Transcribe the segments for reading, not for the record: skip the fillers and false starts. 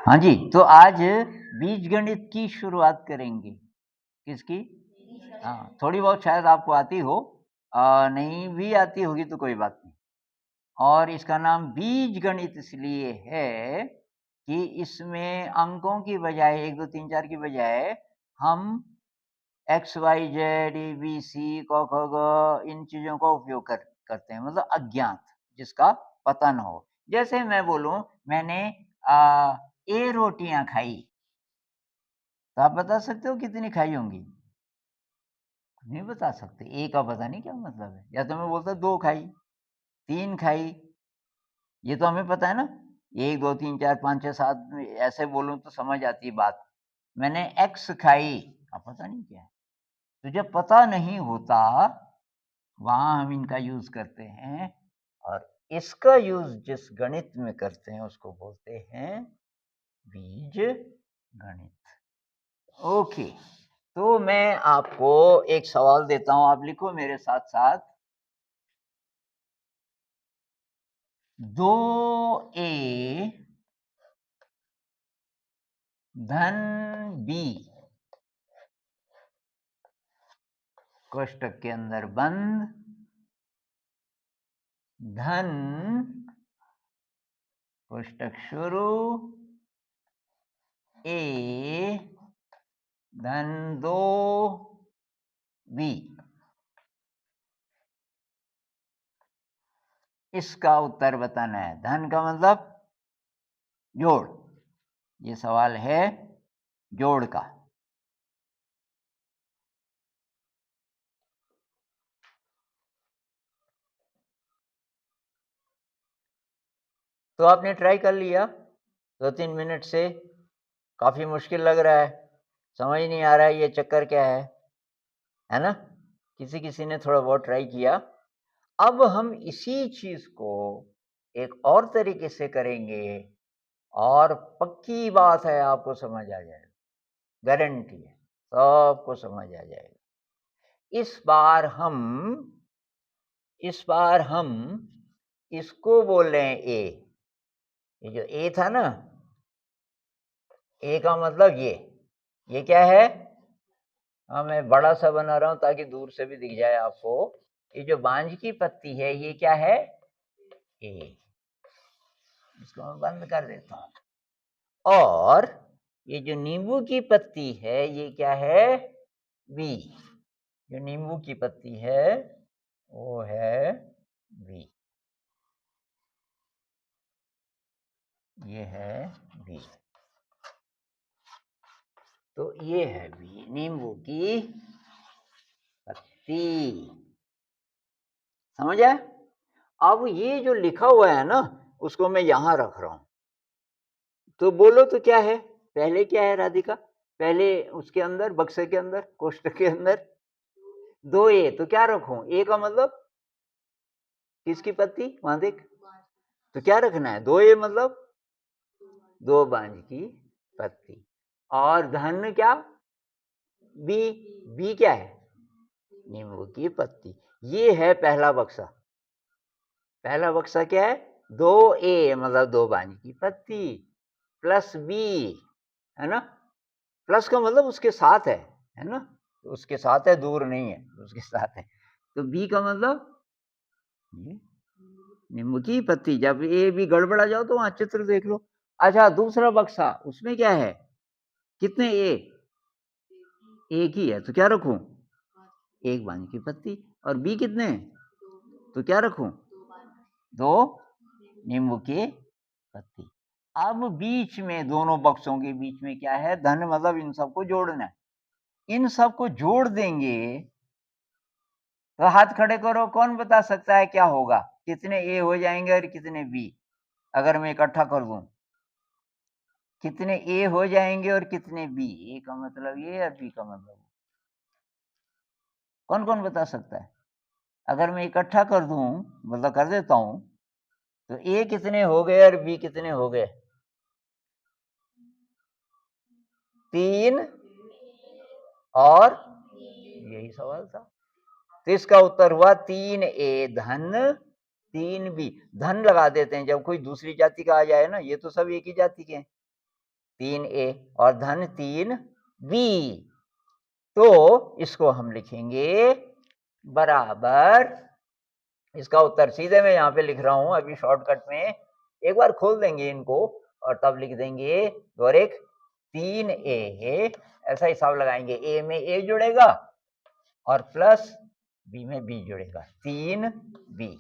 हाँ जी, तो आज बीजगणित की शुरुआत करेंगे। किसकी? हाँ, थोड़ी बहुत शायद आपको आती हो, नहीं भी आती होगी तो कोई बात नहीं। और इसका नाम बीजगणित इसलिए है कि इसमें अंकों की बजाय 1, 2, 3, 4 की बजाय हम एक्स, वाई, जेड, ए, बी, सी, क, ख, ग इन चीज़ों का उपयोग करते हैं, मतलब अज्ञात, जिसका पता ना हो। जैसे मैं बोलूँ, मैंने ए रोटियाँ खाई, तो आप बता सकते हो कितनी खाई होंगी? नहीं बता सकते, ए का पता नहीं क्या मतलब है। या तो मैं बोलता 2 खाई, 3 खाई, ये तो हमें पता है ना। 1, 2, 3, 4, 5, 6, 7 ऐसे बोलूँ तो समझ आती है बात। मैंने एक्स खाई, अब पता नहीं क्या है। तो जब पता नहीं होता, वहाँ हम इनका यूज़ करते हैं, और इसका यूज़ जिस गणित में करते हैं उसको बोलते हैं बीजगणित। ओके, तो मैं आपको एक सवाल देता हूँ, आप लिखो मेरे साथ-साथ। 2a धन b कोष्ठक के अंदर बंद, धन कोष्ठक शुरू, a धन 2b, इसका उत्तर बताना है। धन का मतलब जोड़, ये सवाल है जोड़ का। तो आपने ट्राई कर लिया 2-3 मिनट से, काफ़ी मुश्किल लग रहा है, समझ नहीं आ रहा है ये चक्कर क्या है ना? किसी-किसी ने थोड़ा बहुत ट्राई किया। अब हम इसी चीज़ को एक और तरीके से करेंगे, और पक्की बात है आपको समझ आ जाएगा, गारंटी है, सबको समझ आ जाएगा। इस बार हम इसको बोल रहे हैं ए। ये जो ए था ना, ए का मतलब ये क्या है? हाँ, मैं बड़ा सा बना रहा हूँ ताकि दूर से भी दिख जाए आपको। ये जो बांज की पत्ती है, ये क्या है? ए। इसको मैं बंद कर देता हूँ। और ये जो नींबू की पत्ती है, ये क्या है? बी। जो नींबू की पत्ती है वो है बी, ये है बी। तो ये है बी, नींबू की पत्ती। समझ आया? अब ये जो लिखा हुआ है ना, उसको मैं यहां रख रहा हूं। तो बोलो तो क्या है? पहले क्या है राधिका? पहले उसके अंदर, बक्से के अंदर, कोष्ठक के अंदर 2a, तो क्या रखूं? a का मतलब किसकी पत्ती? वहां देख। तो क्या रखना है? 2a मतलब 2 बांज की पत्ती। और धन क्या? b। b क्या है? नींबू की पत्ती। ये है पहला बक्सा। पहला बक्सा क्या है? 2a मतलब 2 बांज की पत्ती, प्लस b, है ना? प्लस का मतलब उसके साथ है ना? तो उसके साथ है, दूर नहीं है, उसके साथ है। तो बी का मतलब ये नींबू की पत्ती। जब ए भी गड़बड़ा जाओ तो वहां चित्र देख लो। अच्छा, दूसरा बक्सा, उसमें क्या है? कितने ए? एक ही है, तो क्या रखूं? एक बांज की पत्ती। और बी कितने? तो क्या रखूं? 2 नींबू की पत्ती। अब बीच में, दोनों बक्सों के बीच में क्या है? धन, मतलब इन सबको जोड़ना है। इन सबको जोड़ देंगे तो हाथ खड़े करो, कौन बता सकता है क्या होगा? कितने ए हो जाएंगे और कितने बी? अगर मैं इकट्ठा कर दूं, कितने ए हो जाएंगे और कितने बी? ए का मतलब ये और बी का मतलब, कौन कौन बता सकता है? अगर मैं इकट्ठा कर दूं, मतलब कर देता हूं, तो ए कितने हो गए और बी कितने हो गए? 3 और, यही सवाल था। तो इसका उत्तर हुआ 3a धन 3b। धन लगा देते हैं जब कोई दूसरी जाति का आ जाए ना, ये तो सब एक ही जाति के हैं। 3a और धन 3b। तो इसको हम लिखेंगे बराबर, इसका उत्तर सीधे मैं यहाँ पे लिख रहा हूँ अभी शॉर्टकट में, एक बार खोल देंगे इनको और तब लिख देंगे गौरेख 3a है, ऐसा हिसाब लगाएंगे, a में a जुड़ेगा और प्लस b में b जुड़ेगा, 3b।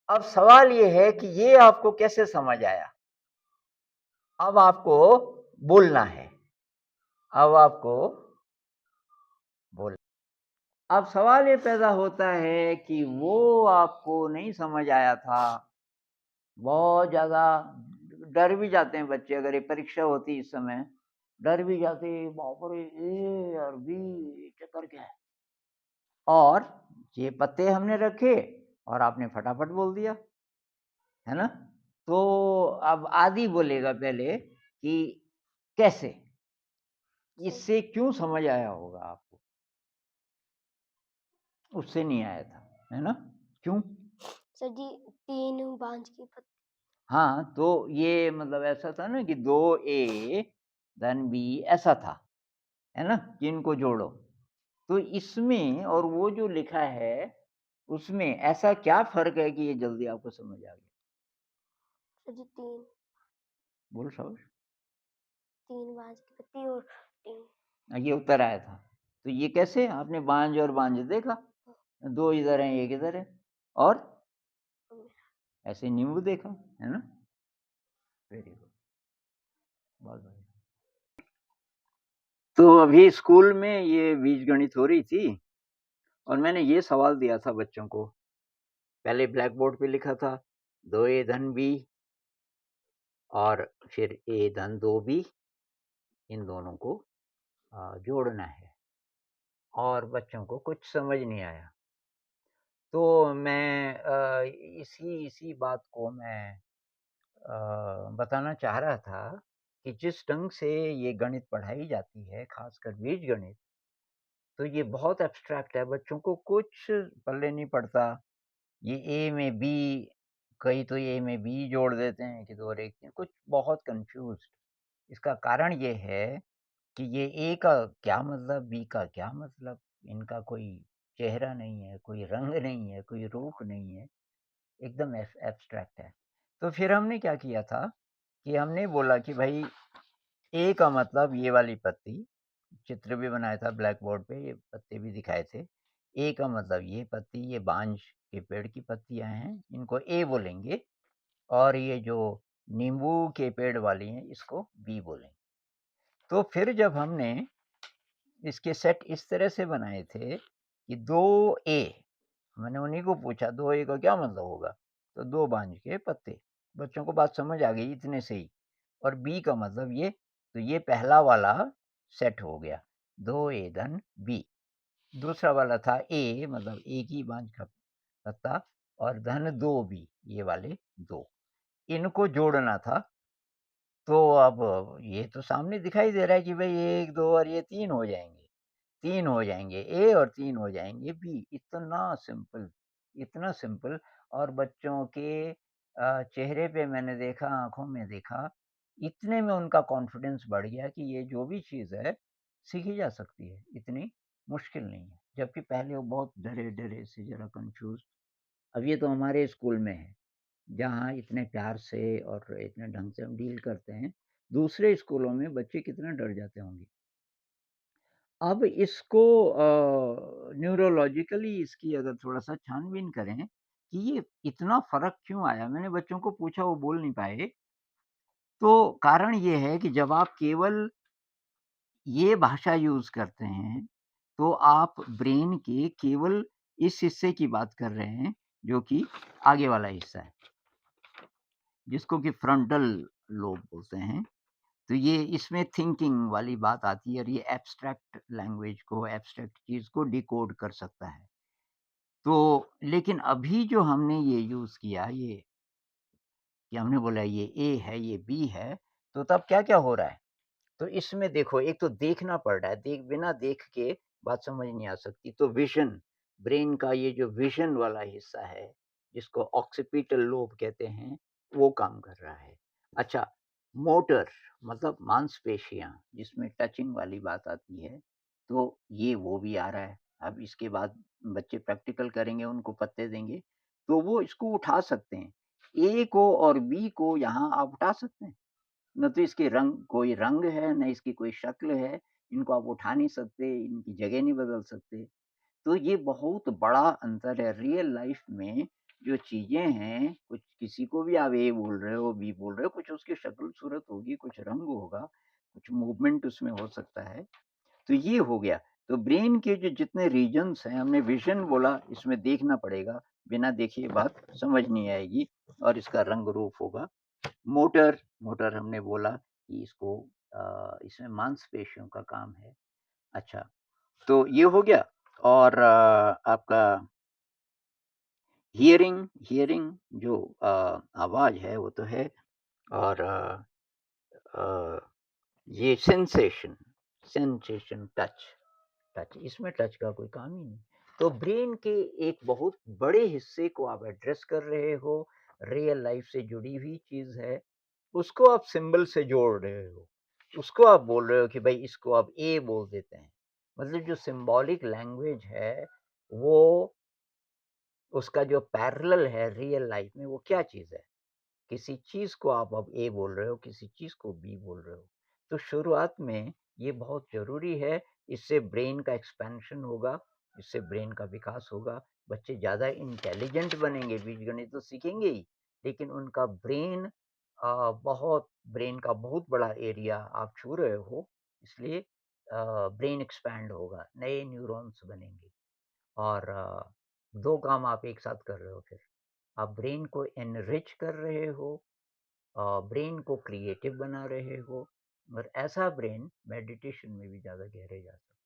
अब सवाल ये है कि ये आपको कैसे समझ आया? अब आपको बोलना है, अब आपको बोल अब सवाल ये पैदा होता है कि वो आपको नहीं समझ आया था, बहुत ज़्यादा डर भी जाते हैं बच्चे, अगर ये परीक्षा होती इस समय डर भी जाते, बाप रे ए और बी चक्कर क्या है, और ये पत्ते हमने रखे और आपने फटाफट बोल दिया, है ना? तो अब आदि बोलेगा पहले कि कैसे, इससे क्यों समझ आया होगा आपको, उससे नहीं आया था, है ना? क्यों? सर जी 3 बांझ की पत्ती। हाँ, तो ये मतलब ऐसा था ना कि 2a धन b ऐसा था, है ना? कि इनको जोड़ो। तो इसमें और वो जो लिखा है, उसमें ऐसा क्या फ़र्क है कि ये जल्दी आपको समझ आ गया? सर जी 3 बोलो शाबाश। 3 बांझ की पत्ती और 3 ये उत्तर आया था। तो ये कैसे? आपने बांझ और बांझ देखा, 2 इधर हैं, 1 इधर है, और ऐसे नींबू देखा, है ना? वेरी गुड, बहुत बढ़िया। तो अभी स्कूल में ये बीजगणित हो रही थी और मैंने ये सवाल दिया था बच्चों को। पहले ब्लैक बोर्ड पे लिखा था 2a धन b और फिर a धन 2b, इन दोनों को जोड़ना है, और बच्चों को कुछ समझ नहीं आया। तो मैं इसी बात को मैं बताना चाह रहा था कि जिस ढंग से ये गणित पढ़ाई जाती है, खासकर बीजगणित, तो ये बहुत एब्स्ट्रैक्ट है, बच्चों को कुछ पल्ले नहीं पड़ता। ये ए में बी, कई तो ए में बी जोड़ देते हैं कि 2 और 1 कुछ बहुत कन्फ्यूज़्ड। इसका कारण ये है कि ये ए का क्या मतलब, बी का क्या मतलब, इनका कोई चेहरा नहीं है, कोई रंग नहीं है, कोई रूप नहीं है, एकदम एब्स्ट्रैक्ट है। तो फिर हमने क्या किया था कि हमने बोला कि भाई ए का मतलब ये वाली पत्ती, चित्र भी बनाया था ब्लैक बोर्ड पे, ये पत्ते भी दिखाए थे। ए का मतलब ये पत्ती, ये बांज के पेड़ की पत्तियाँ हैं, इनको ए बोलेंगे, और ये जो नींबू के पेड़ वाली हैं, इसको बी बोलेंगे। तो फिर जब हमने इसके सेट इस तरह से बनाए थे कि 2a, मैंने उन्हीं को पूछा 2a का क्या मतलब होगा? तो 2 बांज के पत्ते। बच्चों को बात समझ आ गई इतने से ही। और b का मतलब ये, तो ये पहला वाला सेट हो गया, 2a धन b। दूसरा वाला था a, मतलब एक ही बांज का पत्ता, और धन 2b, ये वाले 2। इनको जोड़ना था। तो अब ये तो सामने दिखाई दे रहा है कि भई 1, 2 और ये 3 हो जाएँगे। 3 हो जाएँगे ए और 3 हो जाएँगे बी। इतना सिंपल, इतना सिंपल, और बच्चों के चेहरे पे मैंने देखा, आँखों में देखा, इतने में उनका कॉन्फिडेंस बढ़ गया कि ये जो भी चीज़ है, सीखी जा सकती है, इतनी मुश्किल नहीं है। जबकि पहले वो बहुत डरे-डरे से, ज़रा कन्फ्यूज़। अब ये तो हमारे स्कूल में है, जहाँ इतने प्यार से और इतने ढंग से हम डील करते हैं। दूसरे स्कूलों में बच्चे कितना डर जाते होंगे। अब इसको न्यूरोलॉजिकली इसकी अगर थोड़ा-सा छानबीन करें कि ये इतना फ़र्क क्यों आया? मैंने बच्चों को पूछा, वो बोल नहीं पाए। तो कारण ये है कि जब आप केवल ये भाषा यूज़ करते हैं, तो आप ब्रेन के केवल इस हिस्से की बात कर रहे हैं, जो कि आगे वाला हिस्सा है, जिसको कि फ्रंटल लोब बोलते हैं। तो ये इसमें थिंकिंग वाली बात आती है, और ये एब्स्ट्रैक्ट लैंग्वेज को, एब्स्ट्रैक्ट चीज़ को डिकोड कर सकता है। तो लेकिन अभी जो हमने ये यूज़ किया, ये कि हमने बोला ये ए है, ये बी है, तो तब क्या-क्या हो रहा है? तो इसमें देखो, एक तो देखना पड़ रहा है, बिना देख के बात समझ नहीं आ सकती। तो विज़न, ब्रेन का ये जो विज़न वाला हिस्सा है, जिसको ऑक्सीपिटल लोब कहते हैं, वो काम कर रहा है। अच्छा, मोटर मतलब मांसपेशियाँ जिसमें टचिंग वाली बात आती है, तो ये वो भी आ रहा है। अब इसके बाद बच्चे प्रैक्टिकल करेंगे, उनको पत्ते देंगे, तो वो इसको उठा सकते हैं। ए को और बी को यहाँ आप उठा सकते हैं। ना तो इसके कोई रंग है, ना इसकी कोई शक्ल है, इनको आप उठा नहीं सकते, इनकी जगह नहीं बदल सकते। तो ये बहुत बड़ा अंतर है रियल लाइफ में जो चीज़ें हैं, कुछ किसी को भी आप ए बोल रहे हो, बी बोल रहे हो, कुछ उसकी शक्ल-सूरत होगी, कुछ रंग होगा, कुछ मूवमेंट उसमें हो सकता है। तो ये हो गया। तो ब्रेन के जो जितने रीजन्स हैं, हमने विज़न बोला, इसमें देखना पड़ेगा, बिना देखे ये बात समझ नहीं आएगी और इसका रंग-रूप होगा। मोटर, मोटर हमने बोला कि इसको इसमें मांसपेशियों का काम है। अच्छा, तो ये हो गया और आपका हियरिंग हियरिंग जो आवाज़ है वो तो है और अ, ये सेंसेशन टच टच इसमें टच का कोई काम ही नहीं। तो ब्रेन के एक बहुत बड़े हिस्से को आप एड्रेस कर रहे हो, रियल लाइफ़ से जुड़ी हुई चीज़ है, उसको आप सिंबल से जोड़ रहे हो। उसको आप बोल रहे हो कि भई इसको आप ए बोल देते हैं। मतलब जो सिम्बॉलिक लैंग्वेज है, वो उसका जो पैरेलल है रियल लाइफ़ में वो क्या चीज़ है? किसी चीज़ को आप अब ए बोल रहे हो, किसी चीज़ को बी बोल रहे हो। तो शुरुआत में ये बहुत ज़रूरी है, इससे ब्रेन का एक्सपेंशन होगा, इससे ब्रेन का विकास होगा। बच्चे ज़्यादा इंटेलिजेंट बनेंगे, बीजगणित तो सीखेंगे ही, लेकिन उनका बहुत ब्रेन का बहुत बड़ा एरिया आप छू रहे हो, इसलिए ब्रेन एक्सपैंड होगा, नए न्यूरॉन्स बनेंगे और 2 काम आप एक साथ कर रहे हो फिर। आप ब्रेन को एनरिच कर रहे हो ब्रेन को क्रिएटिव बना रहे हो और ऐसा ब्रेन मेडिटेशन में भी ज़्यादा गहरे जा सकता है।